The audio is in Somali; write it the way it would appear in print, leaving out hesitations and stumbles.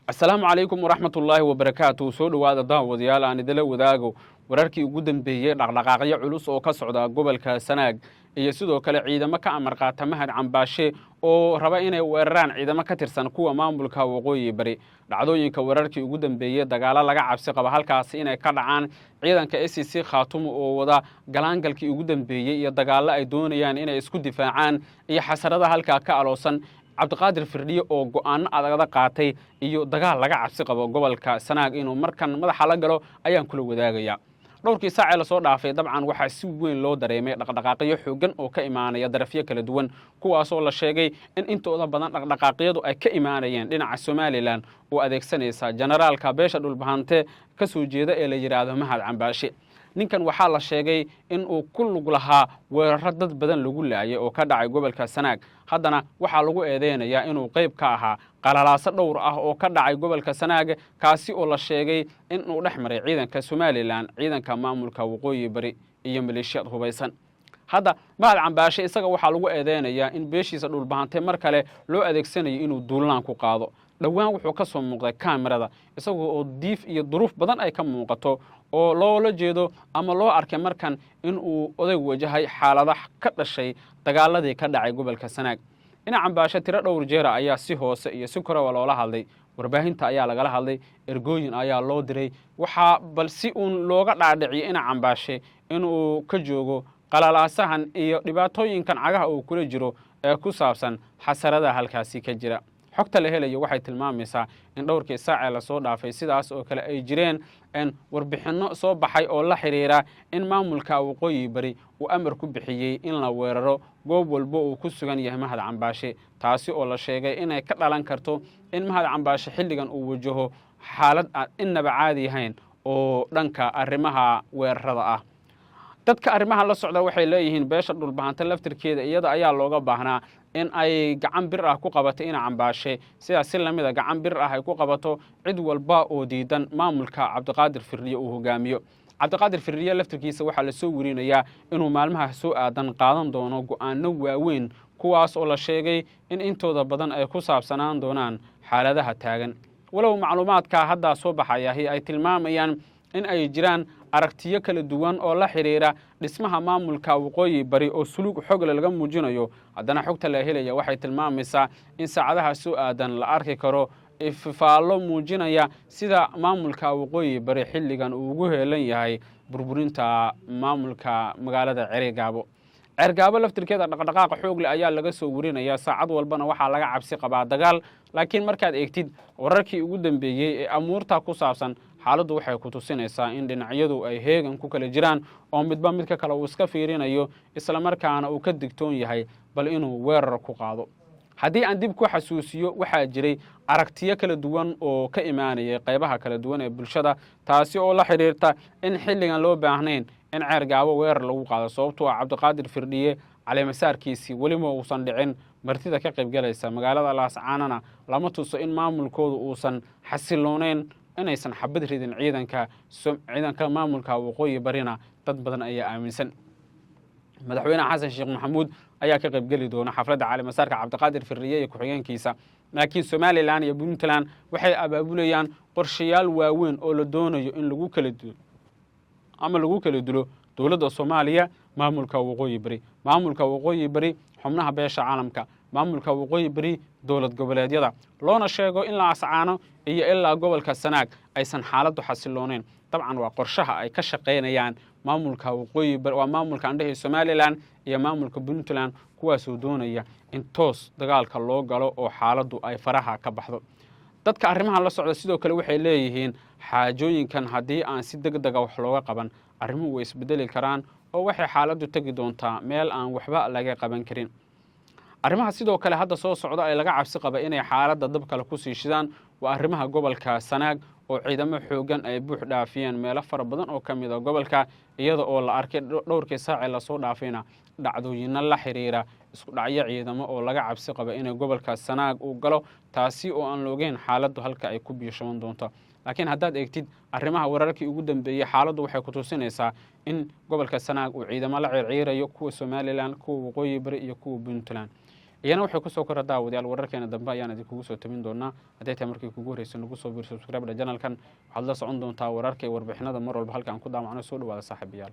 السلام عليكم ورحمة الله وبركاته سودو هذا ضاو وديال أنا دلوا وداقو وراركي وجودن بيه دقدقاقية culus oo ka socda gobolka Sanaag iyo sidoo kale ciidamo ka amar qaata mahad cambaashe oo raba inay weeraraan ciidamo ka tirsan kuwa maamulka waqooyi bari dhacdooyinka weerarkii ugu dambeeyay dagaalo laga cabsi qaba halkaas inay ka dhacaan ciidanka SEC Khaatumo oo wada galaangalkii ugu dambeeyay iyo dagaalo ay doonayaan inay isku difaacaan iyo xasarada halka ka aloosan cabdiqaadir firdhiye oo go'aan adag qaatay iyo dagaal laga cabsi qabo gobolka Sanaag inuu markan madaxa la galo ayaan kula wadaagaya dhowrkii saac la soo dhaafay dabcan waxa si weyn loo dareemay dhaqdhaqaaqyo xoogan oo ka imaanaya darafyo kala duwan kuwaas oo la sheegay in intooda badan dhaqdhaqaaqyadu ay ka imaanayeen dhinaca Somaliland oo adeegsanaysa generaalka beesha dhulbahante ka soo jeeda ee la yiraahdo mahad cambaashe ninkan waxaa la sheegay in uu ku lug lahaa weerar dad badan lagu laayay oo ka dhacay gobolka Sanaag haddana waxaa lagu eedeynayaa inuu qayb ka ahaa qalalaasa dhowr ah oo ka dhacay gobolka Sanaag kaasi oo la sheegay in uu dhexmaray ciidanka Somaliland ciidanka maamulka waqooyi bari iyo maleeshiyad hubaysan hadda mahad cambaashe isaga waxaa lagu eedeynayaa in beeshiisa dhulbahante mar kale loo adeegsanayo inuu duulaan ku qaado dhawaan wuxuu ka soo muuqday kaamirada isagoo oo diif iyo duruuf badan ay ka muuqato oo loola jeedo ama loo arkay markan in uu oday wajahay xaalada ka dhashay dagaaladii ka dhacay gobolka Sanaag cambaashe tiro dhowr jeer ayaa si hoose iyo si kore loola hadlay warbaahinta ayaa lagala hadlay ergooyin ayaa loo diray waxa bal si uun looga dhaadhiciyo cambaashe inuu ka joogo qalalaasahan iyo dhibaatooyinkan cagaha uu kula jiro ee ku saabsan xasarada halkaasi ka jira xogta la helayo waxay tilmaamaysaa in dhowrkii saac la soo dhaafay sidaas oo kale ay jireen warbixino soo baxay oo la xiriira in maamulka waqooyi bari uu amar ku bixiyay in la weeraro goob walba uu ku sugan yahay mahad cambaashe taasi oo la sheegay inay ka dhalan karto in mahad cambaashe xilligan uu wajaho xaalad aan inaba caadi ahayn oo dhanka arrimaha weerarada ah dadka arrimaha la socda waxay leeyihiin beesha dhulbahante laftirkeeda iyada ayaa looga baahnaa in ay gacan bir ah ku qabato cambaashe sidaas si lamida gacan bir ah ay ku qabato cid walba oo diidan maamulka cabdiqaadir firdhiye uu hogaamiyo cabdiqaadir firdhiye laftirkiisa waxaa la soo warinayaa inuu maalmaha soo aadan qaadan doono go'aano waaweyn kuwaas oo la sheegay in intooda badan ay ku saabsanaan doonaan xaaladaha taagan walow macluumaadka hadda soo baxaya ay tilmaamayaan in ay jiraan aragtiyo kala duwan oo la xiriira dhismaha maamulka waqooyi bari oo sulug xog laga muujinayo haddana xogta la helaya waxay tilmaamaysaa in saacadaha soo aadan la arki karo ifaalo muujinaya sida maamulka waqooyi bari xilligan uu ugu heelan yahay burburinta maamulka magaalada Cergaabo laftirkeeda dhaqdhaqaaqa xoog leh ayaa laga soo warinaya saacad walbana waxaa laga cabsi qabaa dagaal laakiin markaad eegtid wararkii ugu dambeeyay ee amuurta ku saabsan xaaladdu waxay ku tusinaysaa in dhinacyadu ay heegan ku kala jiraan oo midba midka kale uu iska fiirinayo isla markaana uu ka digtoon yahay bal inuu weerar ku qaado haddii aan dib ku xasuusiyo waxaa jiray aragtiyo kala duwan oo ka imaanayay qaybaha kala duwan ee bulshada taasi oo la xiriirta in xilligan loo baahnayn in Cergaabo weerar lagu qaado sababtoo ah cabdiqaadir firdhiye caleemasaarkiisii weliba uusan dhicin martida ka qayb galaysa magaalada Laascaanana lama tuso in maamulkoodu uusan xasilooneyn inaysan xabad ridin ciidanka maamulka waqooyi barina dad badan ayaa aaminsan madaxweynaha xasan sheekh maxamuud ayaa ka qayb gali doona xafladda caleemasaarka cabdiqaadir firdhiye iyo ku-xigeenkiisa laakiin Somaliland iyo Puntland waxay abaabulayaan qorshayaal waaweyn oo la doonayo in lagu kala dilo dowladda Soomaaliya maamulka waqooyi bari xubnaha beesha caalamka maamulka waqooyi bari dowlad goboleedyada loona sheego in la ascaano iyo ilaa gobolka Sanaag aysan xaaladdu xasilooneyn dabcan waa qorshaha ay ka shaqeynayaan maamulka waqooyi bari waa maamulka andhahay Somaliland iyo maamulka Puntland kuwaas oo doonaya in toos dagaalka loo galo oo xaaladdu ay faraha ka baxdo dadka arrimaha la socda sidoo kale waxay leeyihiin xaajooyinkan haddii aan si degdeg ah wax looga qaban arrimuhu way isbedeli karaan oo waxay xaaladdu tagi doontaa meel aan waxba laga qaban karin arrimaha sidoo kale hadda soo socda ay laga cabsi qaba inay xaaladda dab kale ku sii shidaan waa arrimaha gobolka Sanaag oo ciidamo xoogan ay buux dhaafiyeen meelo fara badan oo ka mid ah gobolka iyada oo la arkay dhowrkii saac la soo dhaafayna dhacdooyin la xiriira isku dhacyo ciidamo oo laga cabsi qaba inay gobolka Sanaag uu galo taasi oo aan loogeyn xaaladdu halka ay ku biishoon doonto laakiin haddaad eegtid arrimaha wararkii ugu dambeeyay xaaladdu waxay ku tusinaysaa in gobolka Sanaag uu ciidamo la ciirayo kuwa Somaliland kuwa waqooyi bari iyo kuwa Puntland iyana waxay ku soo kora daawadayaal wararkeena dambe ayaan idinkugu soo tabin doonaa haddii tahay markii kugu horreysay nagu soo biir subscribe channelkan waxaad la socon doontaa wararka iyo warbixinada mar walba halkaan ku daamacno soo dhawaada saaxiibayaal